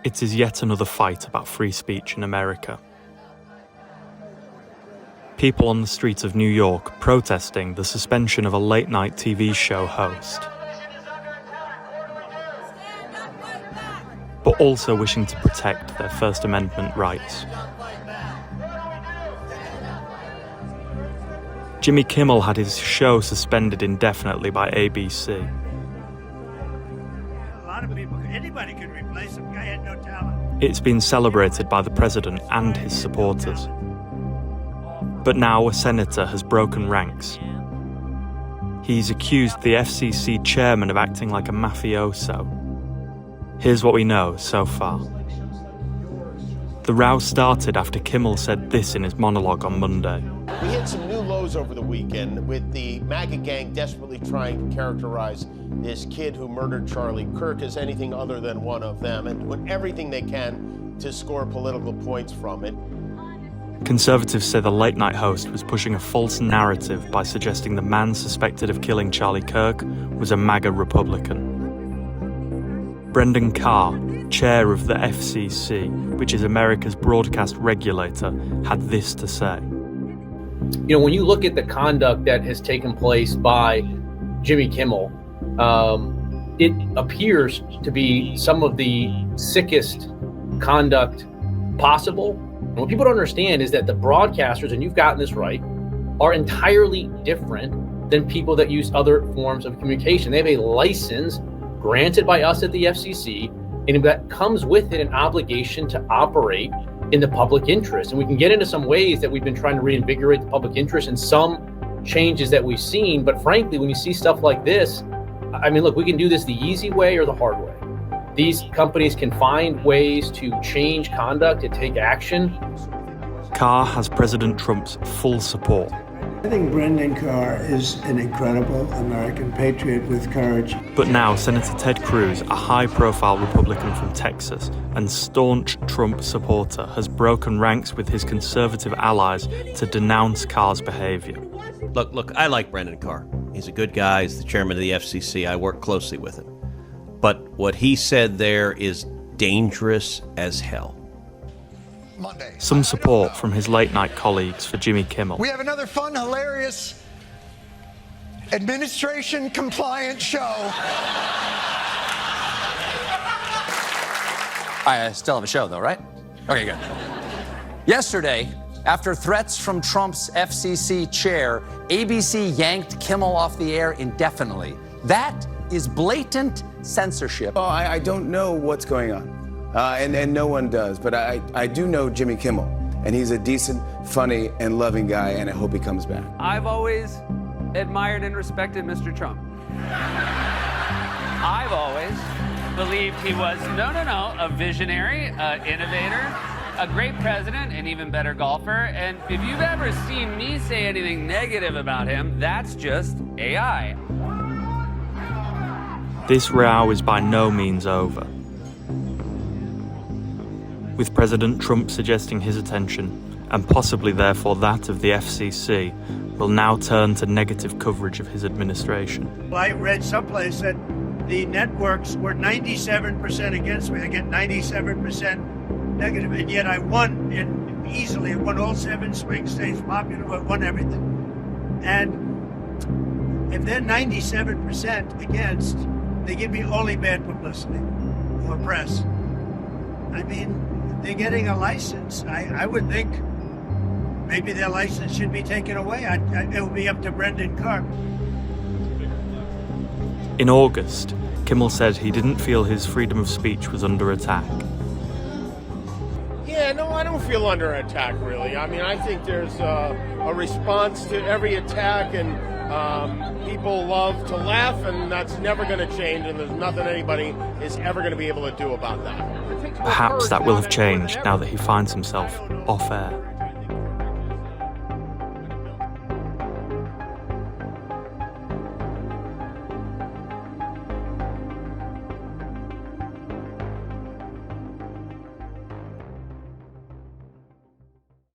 It is yet another fight about free speech in America. People on the streets of New York protesting the suspension of a late-night TV show host, but also wishing to protect their First Amendment rights. Jimmy Kimmel had his show suspended indefinitely by ABC. A lot of people, anybody could replace him. Guy had no talent. It's been celebrated by the president and his supporters. But now a senator has broken ranks. He's accused the FCC Chairman of acting like a mafioso. Here's what we know so far. The row started after Kimmel said this in his monologue on Monday. We hit some new lows over the weekend with the MAGA gang desperately trying to characterize this kid who murdered Charlie Kirk as anything other than one of them and doing everything they can to score political points from it. Conservatives say the late-night host was pushing a false narrative by suggesting the man suspected of killing Charlie Kirk was a MAGA Republican. Brendan Carr, chair of the FCC, which is America's broadcast regulator, had this to say. You know, when you look at the conduct that has taken place by Jimmy Kimmel, it appears to be some of the sickest conduct possible. And what people don't understand is that the broadcasters, and you've gotten this right, are entirely different than people that use other forms of communication. They have a license granted by us at the FCC, and that comes with it an obligation to operate in the public interest. And we can get into some ways that we've been trying to reinvigorate the public interest and some changes that we've seen. But frankly, when you see stuff like this, I mean, look, we can do this the easy way or the hard way. These companies can find ways to change conduct and take action. Carr has President Trump's full support. I think Brendan Carr is an incredible American patriot with courage. But now Senator Ted Cruz, a high-profile Republican from Texas and staunch Trump supporter, has broken ranks with his conservative allies to denounce Carr's behavior. Look, I like Brendan Carr. He's a good guy. He's the chairman of the FCC. I work closely with him. But what he said there is dangerous as hell. Monday. Some support from his late-night colleagues for Jimmy Kimmel. We have another fun, hilarious, administration-compliant show. I still have a show, though, right? Okay, good. Yesterday, after threats from Trump's FCC chair, ABC yanked Kimmel off the air indefinitely. That is blatant censorship. Oh, I don't know what's going on, and no one does, but I do know Jimmy Kimmel, and he's a decent, funny, and loving guy, and I hope he comes back. I've always admired and respected Mr. Trump. I've always believed he was, a visionary, innovator, a great president, an even better golfer, and if you've ever seen me say anything negative about him, that's just AI. This row is by no means over, with President Trump suggesting his attention, and possibly therefore that of the FCC, will now turn to negative coverage of his administration. I read someplace that the networks were 97% against me. I get 97% negative, and yet I won easily. I won all 7 swing states, popular, I won everything. And if they're 97% against, they give me only bad publicity or press. I mean, they're getting a license. I would think maybe their license should be taken away. It would be up to Brendan Carr. In August, Kimmel said he didn't feel his freedom of speech was under attack. Yeah, no, I don't feel under attack, really. I mean, I think there's a response to every attack, and people love to laugh, and that's never going to change, and there's nothing anybody is ever going to be able to do about that. Perhaps that will have changed now that he finds himself off air.